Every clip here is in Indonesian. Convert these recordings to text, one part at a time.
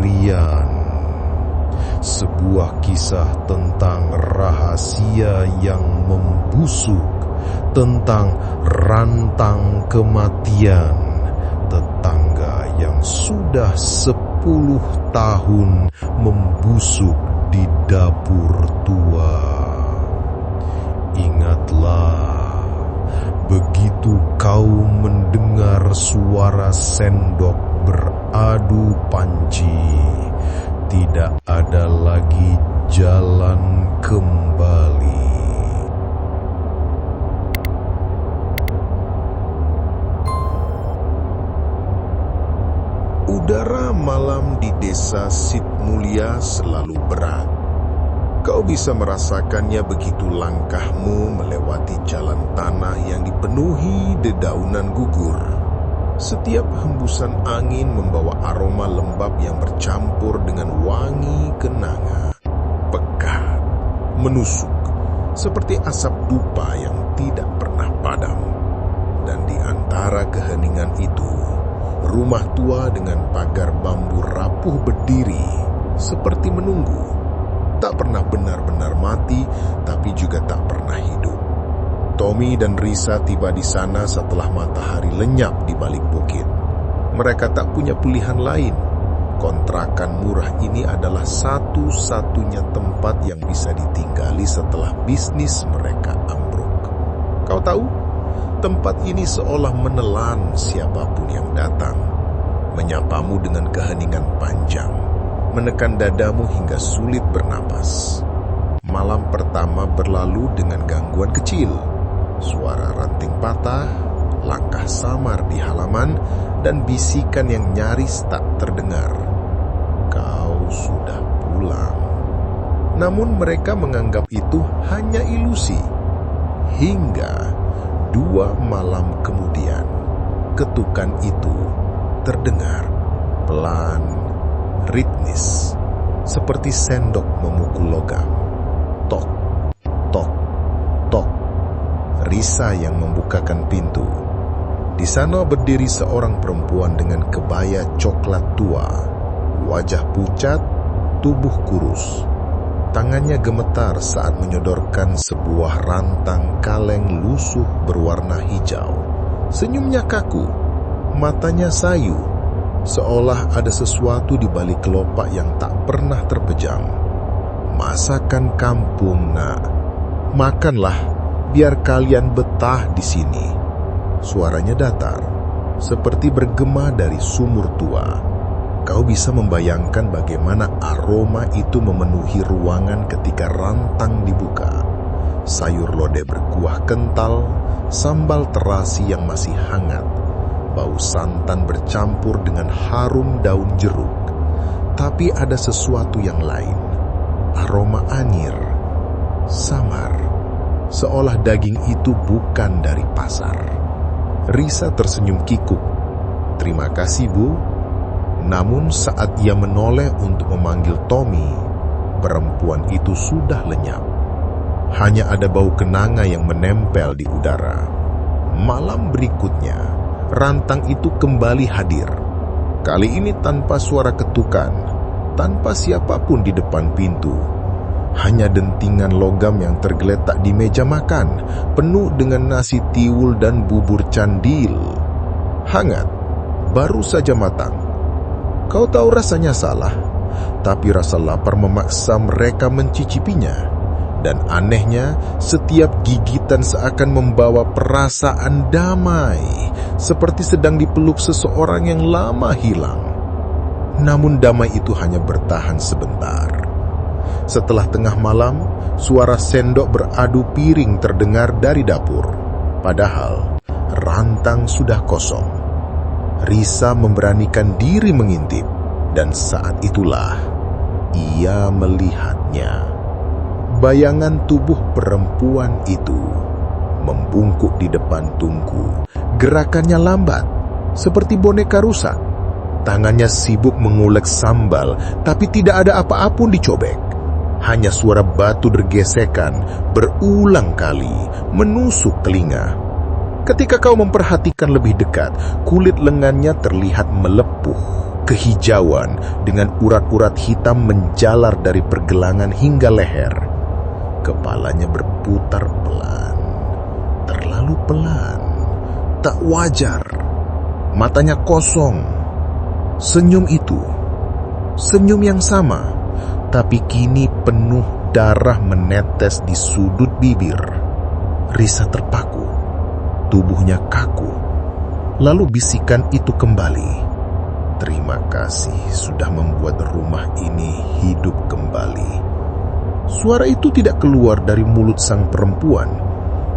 misterian. Sebuah kisah tentang rahasia yang membusuk, tentang rantang kematian tetangga yang sudah 10 tahun membusuk di dapur tua. Ingatlah, begitu kau mendengar suara sendok beradu panci, tidak ada lagi jalan kembali. Udara malam di desa Sidmulia selalu berat. Kau bisa merasakannya begitu langkahmu melewati jalan tanah yang dipenuhi dedaunan gugur. Setiap hembusan angin membawa aroma lembab yang bercampur dengan wangi kenanga. Pekat, menusuk, seperti asap dupa yang tidak pernah padam. Dan di antara keheningan itu, rumah tua dengan pagar bambu rapuh berdiri, seperti menunggu. Tak pernah benar-benar mati, tapi juga tak pernah hidup. Tommy dan Risa tiba di sana setelah matahari lenyap di balik bukit. Mereka tak punya pilihan lain. Kontrakan murah ini adalah satu-satunya tempat yang bisa ditinggali setelah bisnis mereka ambruk. Kau tahu, tempat ini seolah menelan siapapun yang datang, menyapamu dengan keheningan panjang, menekan dadamu hingga sulit bernapas. Malam pertama berlalu dengan gangguan kecil, suara ranting patah, langkah samar di halaman, dan bisikan yang nyaris tak terdengar. Kau sudah pulang. Namun mereka menganggap itu hanya ilusi. Hingga 2 malam kemudian, ketukan itu terdengar pelan, ritmis, seperti sendok memukul logam. Tok, tok, tok. Risa yang membukakan pintu. Di sana berdiri seorang perempuan dengan kebaya coklat tua, wajah pucat, tubuh kurus. Tangannya gemetar saat menyodorkan sebuah rantang kaleng lusuh berwarna hijau. Senyumnya kaku, matanya sayu, seolah ada sesuatu di balik kelopak yang tak pernah terpejam. Masakan kampung, nak. Makanlah, biar kalian betah di sini. Suaranya datar, seperti bergema dari sumur tua. Kau bisa membayangkan bagaimana aroma itu memenuhi ruangan ketika rantang dibuka. Sayur lodeh berkuah kental, sambal terasi yang masih hangat, bau santan bercampur dengan harum daun jeruk. Tapi ada sesuatu yang lain, aroma anyir, samar, seolah daging itu bukan dari pasar. Risa tersenyum kikuk. Terima kasih, Bu. Namun saat ia menoleh untuk memanggil Tommy, perempuan itu sudah lenyap. Hanya ada bau kenanga yang menempel di udara. Malam berikutnya, rantang itu kembali hadir. Kali ini tanpa suara ketukan, tanpa siapapun di depan pintu. Hanya dentingan logam yang tergeletak di meja makan, penuh dengan nasi tiwul dan bubur candil. Hangat, baru saja matang. Kau tahu rasanya salah, tapi rasa lapar memaksa mereka mencicipinya. Dan anehnya, setiap gigitan seakan membawa perasaan damai, seperti sedang dipeluk seseorang yang lama hilang. Namun damai itu hanya bertahan sebentar. Setelah tengah malam, suara sendok beradu piring terdengar dari dapur. Padahal, rantang sudah kosong. Risa memberanikan diri mengintip, dan saat itulah ia melihatnya. Bayangan tubuh perempuan itu membungkuk di depan tungku. Gerakannya lambat, seperti boneka rusak. Tangannya sibuk mengulek sambal, tapi tidak ada apa-apa pun dicobek. Hanya suara batu bergesekan berulang kali menusuk telinga. Ketika kau memperhatikan lebih dekat, kulit lengannya terlihat melepuh. kehijauan dengan urat-urat hitam menjalar dari pergelangan hingga leher. Kepalanya berputar pelan, terlalu pelan, tak wajar. Matanya kosong. Senyum itu, senyum yang sama, tapi kini penuh darah menetes di sudut bibir. Risa terpaku, tubuhnya kaku. Lalu bisikan itu kembali. Terima kasih sudah membuat rumah ini hidup kembali. Suara itu tidak keluar dari mulut sang perempuan,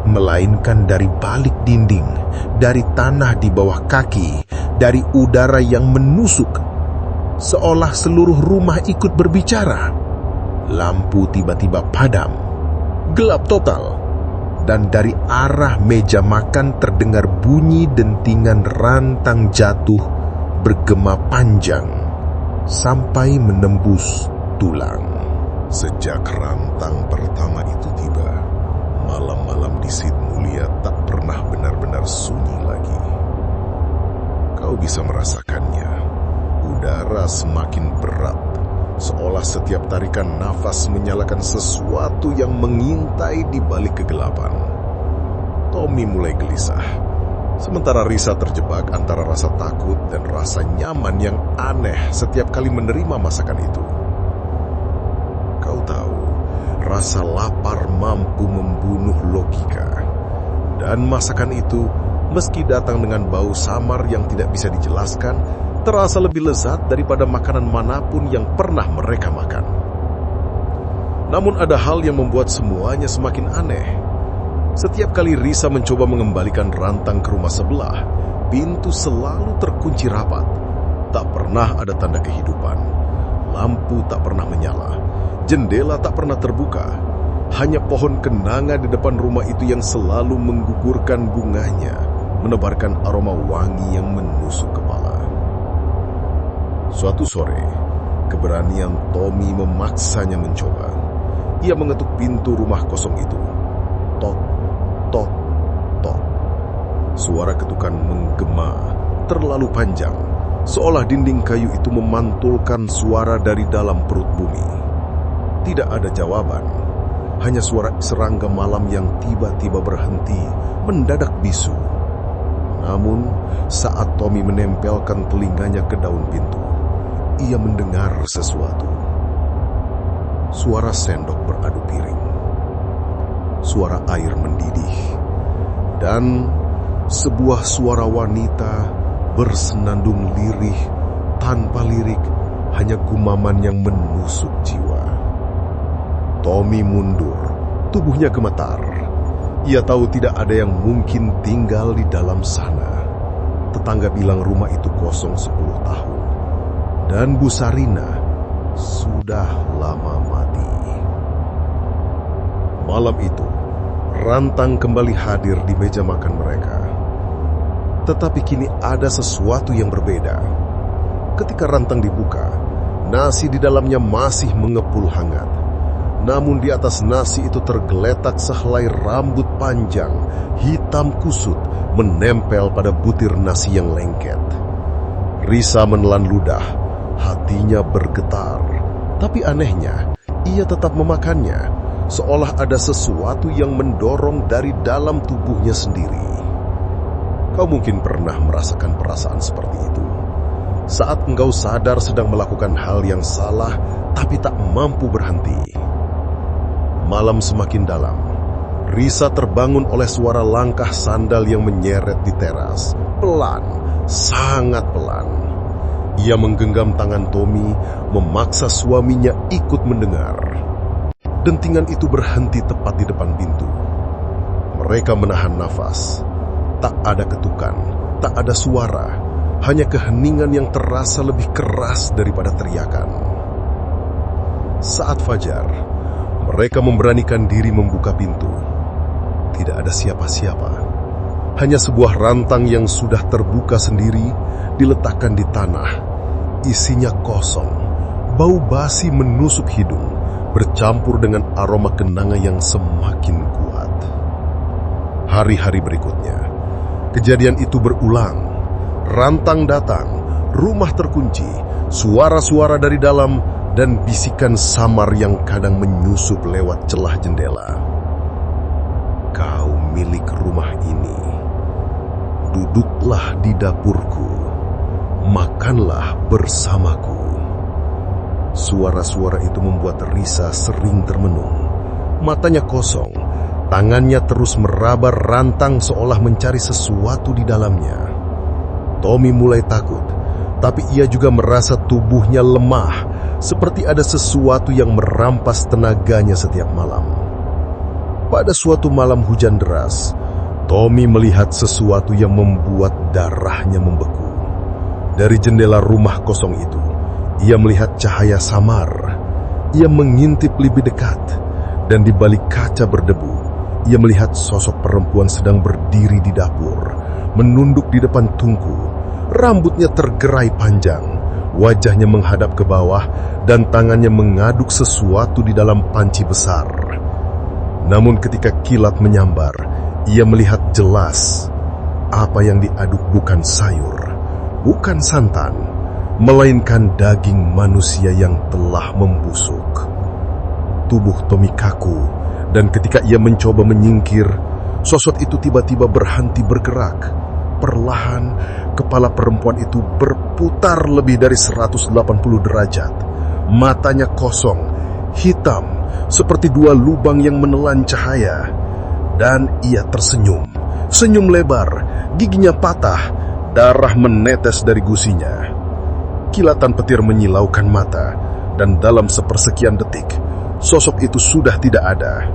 melainkan dari balik dinding, dari tanah di bawah kaki, dari udara yang menusuk. Seolah seluruh rumah ikut berbicara. Lampu tiba-tiba padam, gelap total. Dan dari arah meja makan terdengar bunyi dentingan rantang jatuh bergema panjang sampai menembus tulang. Sejak rantang pertama itu tiba, malam-malam di Sit Mulia tak pernah benar-benar sunyi lagi. Kau bisa merasakannya. Udara semakin berat, seolah setiap tarikan nafas menyalakan sesuatu yang mengintai di balik kegelapan. Tommy mulai gelisah, sementara Risa terjebak antara rasa takut dan rasa nyaman yang aneh setiap kali menerima masakan itu. Kau tahu, rasa lapar mampu membunuh logika. Dan masakan itu, meski datang dengan bau samar yang tidak bisa dijelaskan, terasa lebih lezat daripada makanan manapun yang pernah mereka makan. Namun ada hal yang membuat semuanya semakin aneh. Setiap kali Risa mencoba mengembalikan rantang ke rumah sebelah, pintu selalu terkunci rapat. Tak pernah ada tanda kehidupan. Lampu tak pernah menyala. Jendela tak pernah terbuka. Hanya pohon kenanga di depan rumah itu yang selalu menggugurkan bunganya, menebarkan aroma wangi yang menusuk kepala. Suatu sore, keberanian Tommy memaksanya mencoba. Ia mengetuk pintu rumah kosong itu. Tok, tok, tok. Suara ketukan menggema terlalu panjang, seolah dinding kayu itu memantulkan suara dari dalam perut bumi. Tidak ada jawaban, hanya suara serangga malam yang tiba-tiba berhenti, mendadak bisu. Namun, saat Tommy menempelkan telinganya ke daun pintu, ia mendengar sesuatu. Suara sendok beradu piring, suara air mendidih, dan sebuah suara wanita bersenandung lirih tanpa lirik, hanya gumaman yang menusuk jiwa. Tommy mundur, tubuhnya gemetar. Ia tahu tidak ada yang mungkin tinggal di dalam sana. Tetangga bilang rumah itu kosong 10 tahun. Dan Bu Sarina sudah lama mati. Malam itu, rantang kembali hadir di meja makan mereka. Tetapi kini ada sesuatu yang berbeda. Ketika rantang dibuka, nasi di dalamnya masih mengepul hangat. Namun di atas nasi itu tergeletak sehelai rambut panjang, hitam kusut, menempel pada butir nasi yang lengket. Risa menelan ludah, hatinya bergetar. Tapi anehnya, ia tetap memakannya, seolah ada sesuatu yang mendorong dari dalam tubuhnya sendiri. Kau mungkin pernah merasakan perasaan seperti itu. Saat engkau sadar sedang melakukan hal yang salah, tapi tak mampu berhenti. Malam semakin dalam. Risa terbangun oleh suara langkah sandal yang menyeret di teras. Pelan, sangat pelan. Ia menggenggam tangan Tommy, memaksa suaminya ikut mendengar. Dentingan itu berhenti tepat di depan pintu. Mereka menahan nafas. Tak ada ketukan, tak ada suara. Hanya keheningan yang terasa lebih keras daripada teriakan. Saat fajar, mereka memberanikan diri membuka pintu. Tidak ada siapa-siapa. Hanya sebuah rantang yang sudah terbuka sendiri diletakkan di tanah. Isinya kosong. Bau basi menusuk hidung, bercampur dengan aroma kenanga yang semakin kuat. Hari-hari berikutnya, kejadian itu berulang. Rantang datang, Rumah terkunci, suara-suara dari dalam, dan bisikan samar yang kadang menyusup lewat celah jendela. Kau milik rumah ini. Duduklah di dapurku. Makanlah bersamaku. Suara-suara itu membuat Risa sering termenung. Matanya kosong, tangannya terus meraba rantang seolah mencari sesuatu di dalamnya. Tommy mulai takut, tapi ia juga merasa tubuhnya lemah, seperti ada sesuatu yang merampas tenaganya setiap malam. Pada suatu malam hujan deras, Tommy melihat sesuatu yang membuat darahnya membeku. Dari jendela rumah kosong itu, ia melihat cahaya samar. Ia mengintip lebih dekat, dan di balik kaca berdebu, ia melihat sosok perempuan sedang berdiri di dapur, menunduk di depan tungku. Rambutnya tergerai panjang, wajahnya menghadap ke bawah, dan tangannya mengaduk sesuatu di dalam panci besar. Namun ketika kilat menyambar, ia melihat jelas apa yang diaduk bukan sayur, bukan santan, melainkan daging manusia yang telah membusuk. Tubuh Tommy kaku, dan ketika ia mencoba menyingkir, sosok itu tiba-tiba berhenti bergerak. Perlahan, kepala perempuan itu berputar lebih dari 180 derajat. Matanya kosong, hitam, seperti dua lubang yang menelan cahaya. Dan ia tersenyum, senyum lebar, giginya patah, darah menetes dari gusinya. Kilatan petir menyilaukan mata, dan dalam sepersekian detik, sosok itu sudah tidak ada.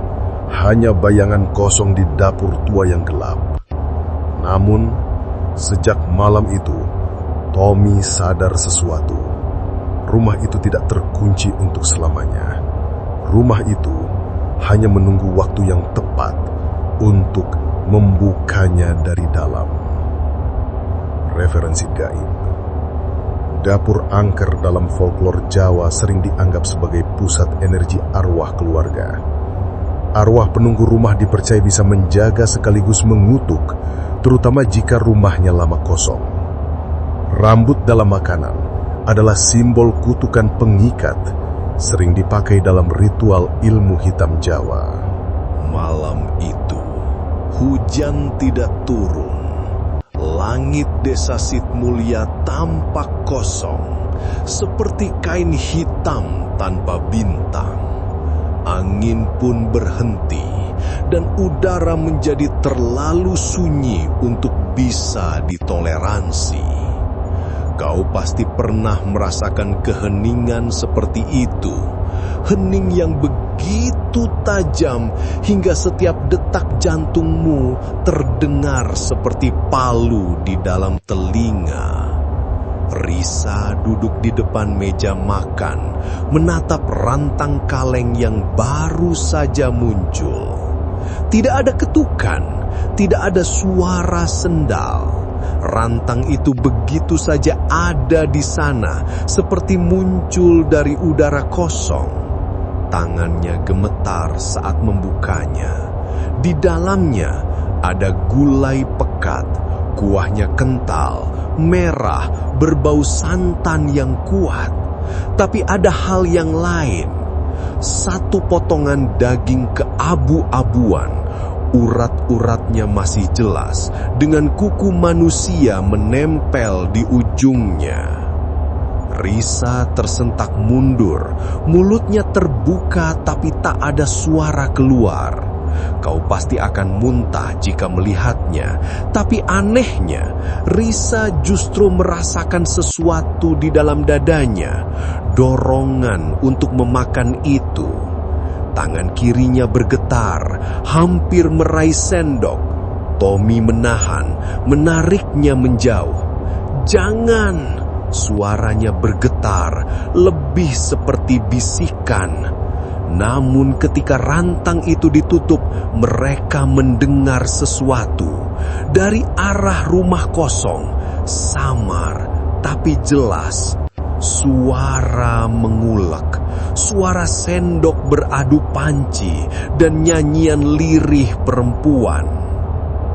Hanya bayangan kosong di dapur tua yang gelap. Namun, sejak malam itu, Tommy sadar sesuatu. Rumah itu tidak terkunci untuk selamanya. Rumah itu hanya menunggu waktu yang tepat untuk membukanya dari dalam. Referensi gaib. Dapur angker dalam folklore Jawa sering dianggap sebagai pusat energi arwah keluarga. Arwah penunggu rumah dipercaya bisa menjaga sekaligus mengutuk, terutama jika rumahnya lama kosong. Rambut dalam makanan adalah simbol kutukan pengikat, sering dipakai dalam ritual ilmu hitam Jawa. Malam itu, hujan tidak turun. Langit desa Sitmulia tampak kosong, seperti kain hitam tanpa bintang. Angin pun berhenti, dan udara menjadi terlalu sunyi untuk bisa ditoleransi. Kau pasti pernah merasakan keheningan seperti itu. Hening yang begitu tajam hingga setiap detak jantungmu terdengar seperti palu di dalam telinga. Risa duduk di depan meja makan, menatap rantang kaleng yang baru saja muncul. Tidak ada ketukan, tidak ada suara sendal. Rantang itu begitu saja ada di sana, seperti muncul dari udara kosong. Tangannya gemetar saat membukanya. Di dalamnya ada gulai pekat, kuahnya kental, merah, berbau santan yang kuat. Tapi ada hal yang lain. Satu potongan daging keabu-abuan, urat-uratnya masih jelas, dengan kuku manusia menempel di ujungnya. Risa tersentak mundur, mulutnya terbuka tapi tak ada suara keluar. Kau pasti akan muntah jika melihatnya, tapi anehnya, Risa justru merasakan sesuatu di dalam dadanya, dorongan untuk memakan itu. Tangan kirinya bergetar, hampir meraih sendok. Tommy menahan, menariknya menjauh. "Jangan!" Suaranya bergetar, lebih seperti bisikan. Namun ketika rantang itu ditutup, mereka mendengar sesuatu. Dari arah rumah kosong, samar tapi jelas. Suara mengulek, suara sendok beradu panci, dan nyanyian lirih perempuan.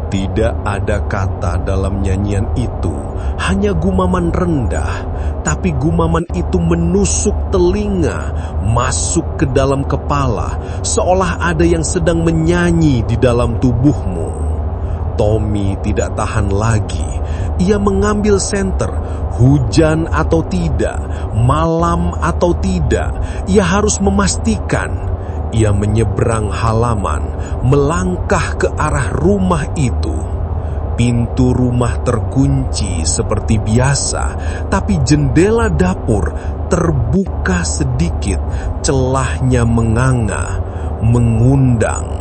Tidak ada kata dalam nyanyian itu, hanya gumaman rendah, tapi gumaman itu menusuk telinga, masuk ke dalam kepala, seolah ada yang sedang menyanyi di dalam tubuhmu. Tommy tidak tahan lagi. Ia mengambil senter, hujan atau tidak, malam atau tidak, ia harus memastikan. Ia menyeberang halaman, melangkah ke arah rumah itu. Pintu rumah terkunci seperti biasa, tapi jendela dapur terbuka sedikit, celahnya menganga, mengundang.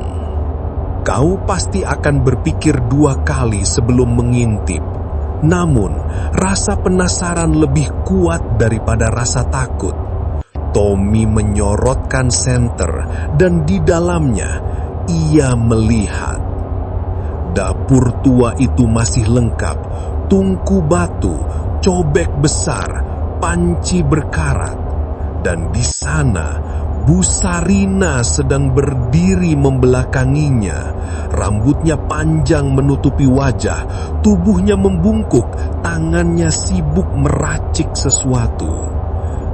Kau pasti akan berpikir 2 kali sebelum mengintip. Namun, rasa penasaran lebih kuat daripada rasa takut. Tommy menyorotkan senter dan di dalamnya ia melihat. Dapur tua itu masih lengkap, tungku batu, cobek besar, panci berkarat. Dan di sana Bu Sarina sedang berdiri membelakanginya. Rambutnya panjang menutupi wajah, tubuhnya membungkuk, tangannya sibuk meracik sesuatu.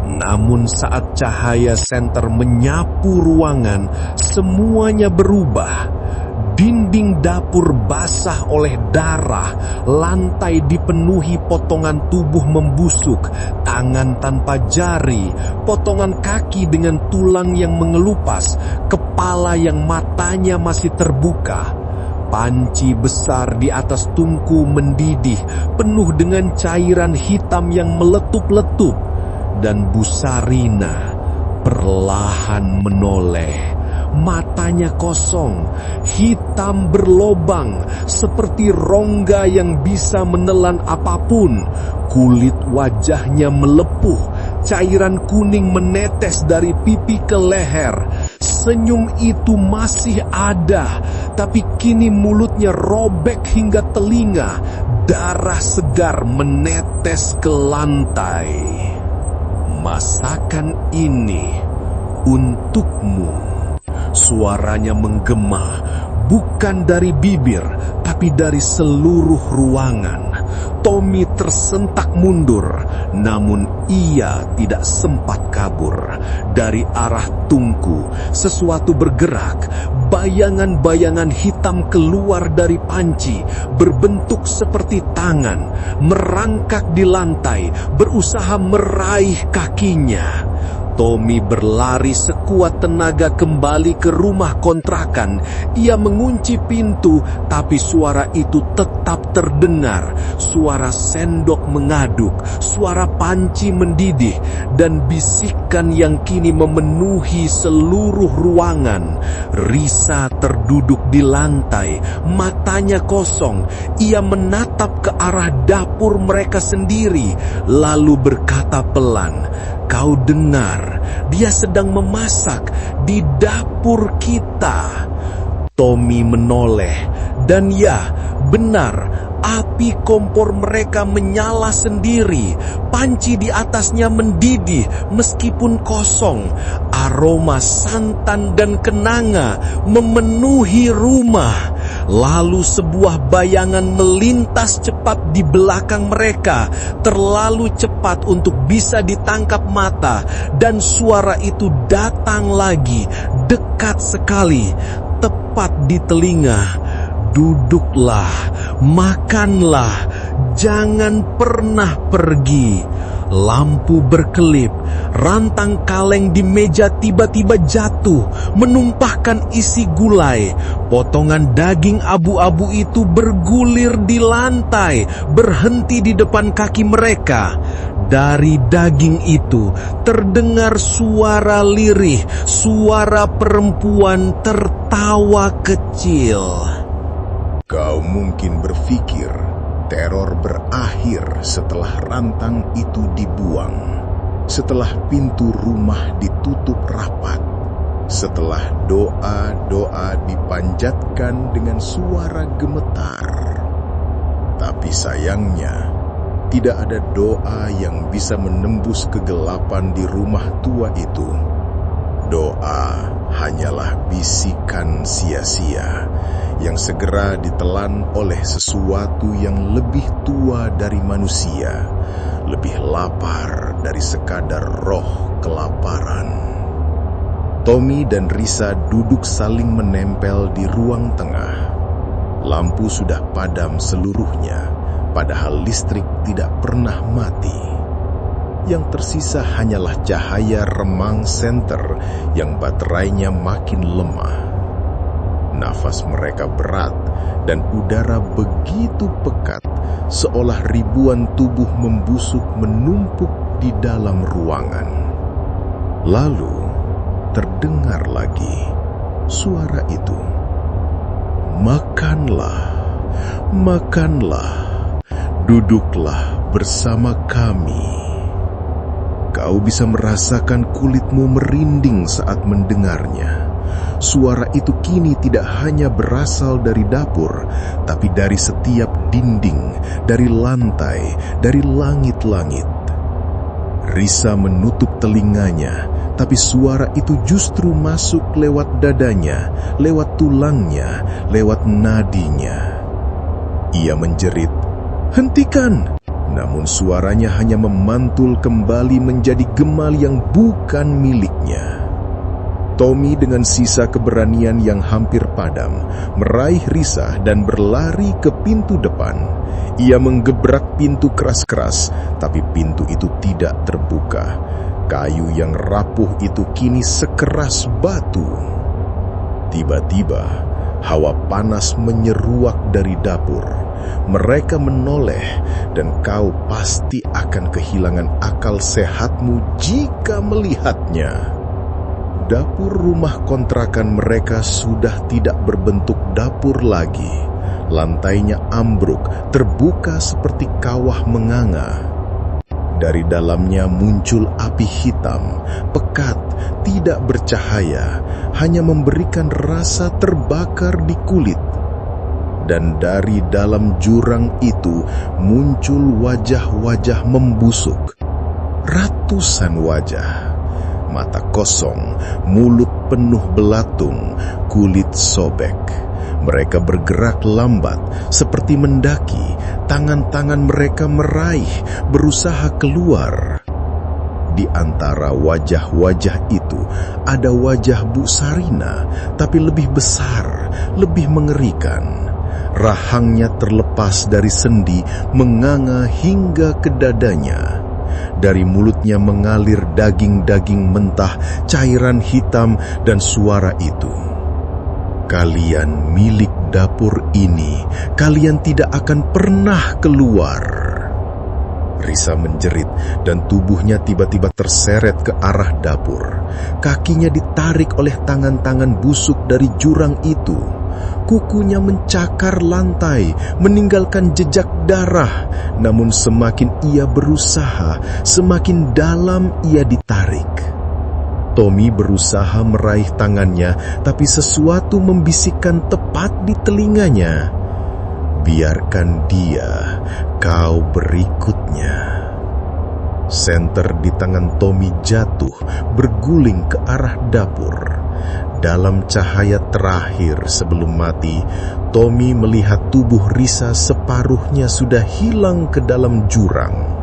Namun saat cahaya senter menyapu ruangan, semuanya berubah. Dinding dapur basah oleh darah, lantai dipenuhi potongan tubuh membusuk, tangan tanpa jari, potongan kaki dengan tulang yang mengelupas, kepala yang matanya masih terbuka. Panci besar di atas tungku mendidih, penuh dengan cairan hitam yang meletup-letup. Dan Bu Sarina perlahan menoleh. Matanya kosong, hitam berlobang, seperti rongga yang bisa menelan apapun. Kulit wajahnya melepuh, cairan kuning menetes dari pipi ke leher. Senyum itu masih ada, tapi kini mulutnya robek hingga telinga. Darah segar menetes ke lantai. Masakan ini untukmu. Suaranya menggema, bukan dari bibir, tapi dari seluruh ruangan. Tommy tersentak mundur, namun ia tidak sempat kabur. Dari arah tungku, sesuatu bergerak. Bayangan-bayangan hitam keluar dari panci, berbentuk seperti tangan, merangkak di lantai, berusaha meraih kakinya. Tommy berlari sekuat tenaga kembali ke rumah kontrakan. Ia mengunci pintu, tapi suara itu tetap terdengar. Suara sendok mengaduk, suara panci mendidih, dan bisikan yang kini memenuhi seluruh ruangan. Risa terduduk di lantai, matanya kosong. Ia menatap ke arah dapur mereka sendiri, lalu berkata pelan, "Kau dengar, dia sedang memasak di dapur kita." Tommy menoleh, dan ya, benar, api kompor mereka menyala sendiri. Panci di atasnya mendidih meskipun kosong. Aroma santan dan kenanga memenuhi rumah. Lalu sebuah bayangan melintas cepat di belakang mereka, terlalu cepat untuk bisa ditangkap mata, dan suara itu datang lagi, dekat sekali, tepat di telinga. "Duduklah, makanlah, jangan pernah pergi." Lampu berkelip, rantang kaleng di meja tiba-tiba jatuh, menumpahkan isi gulai. Potongan daging abu-abu itu bergulir di lantai, berhenti di depan kaki mereka. Dari daging itu terdengar suara lirih, suara perempuan tertawa kecil. Kau mungkin berpikir teror berakhir setelah rantang itu dibuang, setelah pintu rumah ditutup rapat, setelah doa-doa dipanjatkan dengan suara gemetar. Tapi sayangnya, tidak ada doa yang bisa menembus kegelapan di rumah tua itu. Doa hanyalah bisikan sia-sia yang segera ditelan oleh sesuatu yang lebih tua dari manusia, lebih lapar dari sekadar roh kelaparan. Tommy dan Risa duduk saling menempel di ruang tengah. Lampu sudah padam seluruhnya, padahal listrik tidak pernah mati. Yang tersisa hanyalah cahaya remang senter yang baterainya makin lemah. Nafas mereka berat dan udara begitu pekat, seolah ribuan tubuh membusuk menumpuk di dalam ruangan. Lalu terdengar lagi suara itu. Makanlah, makanlah, duduklah bersama kami. Kau bisa merasakan kulitmu merinding saat mendengarnya. Suara itu kini tidak hanya berasal dari dapur, tapi dari setiap dinding, dari lantai, dari langit-langit. Risa menutup telinganya, tapi suara itu justru masuk lewat dadanya, lewat tulangnya, lewat nadinya. Ia menjerit, "Hentikan!" Namun suaranya hanya memantul kembali menjadi gemal yang bukan miliknya. Tommy dengan sisa keberanian yang hampir padam, meraih Risa dan berlari ke pintu depan. Ia menggebrak pintu keras-keras, tapi pintu itu tidak terbuka. Kayu yang rapuh itu kini sekeras batu. Tiba-tiba, hawa panas menyeruak dari dapur. Mereka menoleh, dan kau pasti akan kehilangan akal sehatmu jika melihatnya. Dapur rumah kontrakan mereka sudah tidak berbentuk dapur lagi. Lantainya ambruk, terbuka seperti kawah menganga. Dari dalamnya muncul api hitam, pekat, tidak bercahaya, hanya memberikan rasa terbakar di kulit. Dan dari dalam jurang itu muncul wajah-wajah membusuk. Ratusan wajah. Mata kosong, mulut penuh belatung, kulit sobek. Mereka bergerak lambat, seperti mendaki. Tangan-tangan mereka meraih, berusaha keluar. Di antara wajah-wajah itu, ada wajah Bu Sarina, tapi lebih besar, lebih mengerikan. Rahangnya terlepas dari sendi, menganga hingga ke dadanya. Dari mulutnya mengalir daging-daging mentah, cairan hitam, dan suara itu. Kalian milik dapur ini, kalian tidak akan pernah keluar. Risa menjerit dan tubuhnya tiba-tiba terseret ke arah dapur. Kakinya ditarik oleh tangan-tangan busuk dari jurang itu. Kukunya mencakar lantai, meninggalkan jejak darah. Namun semakin ia berusaha, semakin dalam ia ditarik. Tommy berusaha meraih tangannya, tapi sesuatu membisikkan tepat di telinganya. Biarkan dia, kau berikutnya. Senter di tangan Tommy jatuh, berguling ke arah dapur. Dalam cahaya terakhir sebelum mati, Tommy melihat tubuh Risa separuhnya sudah hilang ke dalam jurang.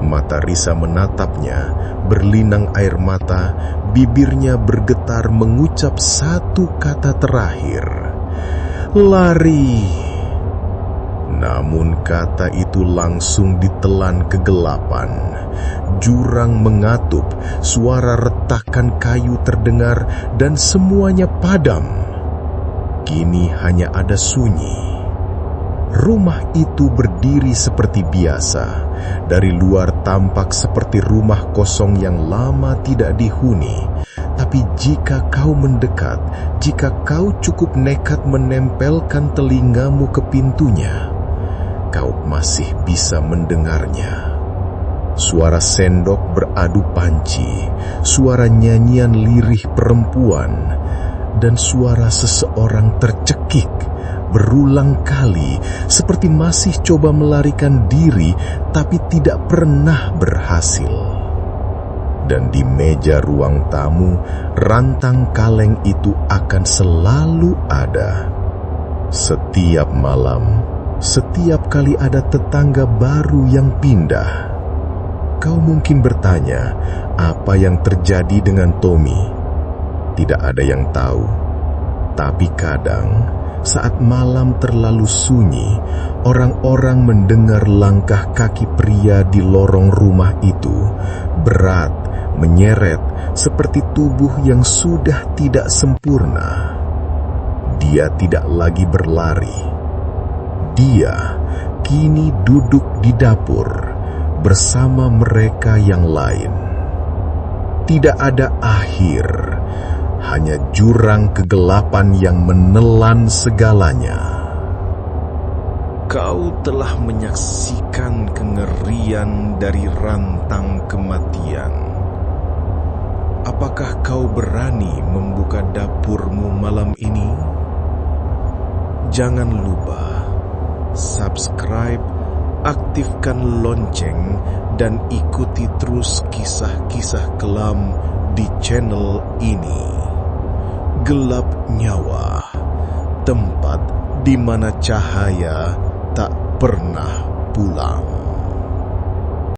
Mata Risa menatapnya, berlinang air mata, bibirnya bergetar mengucap satu kata terakhir. Lari. Namun kata itu langsung ditelan kegelapan. Jurang mengatup, suara retakan kayu terdengar, dan semuanya padam. Kini hanya ada sunyi. Rumah itu berdiri seperti biasa. Dari luar tampak seperti rumah kosong yang lama tidak dihuni. Tapi jika kau mendekat, jika kau cukup nekat menempelkan telingamu ke pintunya, kau masih bisa mendengarnya. Suara sendok beradu panci, suara nyanyian lirih perempuan, dan suara seseorang tercekik berulang kali seperti masih coba melarikan diri tapi tidak pernah berhasil. Dan di meja ruang tamu, rantang kaleng itu akan selalu ada. Setiap malam, setiap kali ada tetangga baru yang pindah, kau mungkin bertanya apa yang terjadi dengan Tommy. Tidak ada yang tahu, tapi kadang saat malam terlalu sunyi, orang-orang mendengar langkah kaki pria di lorong rumah itu, berat, menyeret, seperti tubuh yang sudah tidak sempurna. Dia tidak lagi berlari. Dia kini duduk di dapur bersama mereka yang lain. Tidak ada akhir, hanya jurang kegelapan yang menelan segalanya. Kau telah menyaksikan kengerian dari rantang kematian. Apakah kau berani membuka dapurmu malam ini? Jangan lupa subscribe, aktifkan lonceng, dan ikuti terus kisah-kisah kelam di channel ini. Gelap nyawa, tempat di mana cahaya tak pernah pulang.